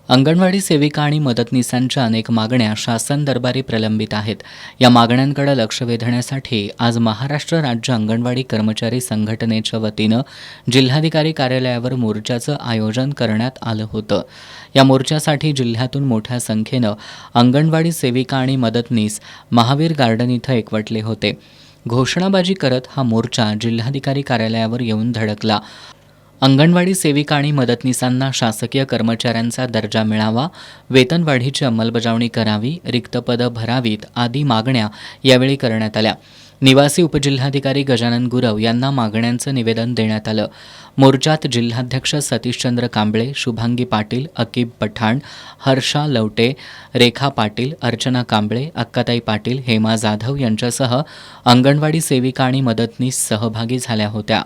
अंगणवाडी सेविका आणि मदतनीसांच्या अनेक मागण्या शासन दरबारी प्रलंबित आहेत. या मागण्यांकडे लक्ष वेधण्यासाठी आज महाराष्ट्र राज्य अंगणवाडी कर्मचारी संघटनेच्या वतीनं जिल्हाधिकारी कार्यालयावर मोर्चाचं आयोजन करण्यात आलं होतं. या मोर्चासाठी जिल्ह्यातून मोठ्या संख्येनं अंगणवाडी सेविका आणि मदतनीस महावीर गार्डन इथं एकवटले होते. घोषणाबाजी करत हा मोर्चा जिल्हाधिकारी कार्यालयावर येऊन धडकला. अंगणवाडी सेविका आणि मदतनीसांना शासकीय कर्मचाऱ्यांचा दर्जा मिळावा, वेतनवाढीची अंमलबजावणी करावी, रिक्त पदं भरावीत आदी मागण्या यावेळी करण्यात आल्या. निवासी उपजिल्हाधिकारी गजानन गुरव यांना मागण्यांचं निवेदन देण्यात आलं. मोर्चात जिल्हाध्यक्ष सतीशचंद्र कांबळे, शुभांगी पाटील, अकीब पठाण, हर्षा लवटे, रेखा पाटील, अर्चना कांबळे, अक्काताई पाटील, हेमा जाधव यांच्यासह अंगणवाडी सेविका आणि मदतनीस सहभागी झाल्या होत्या.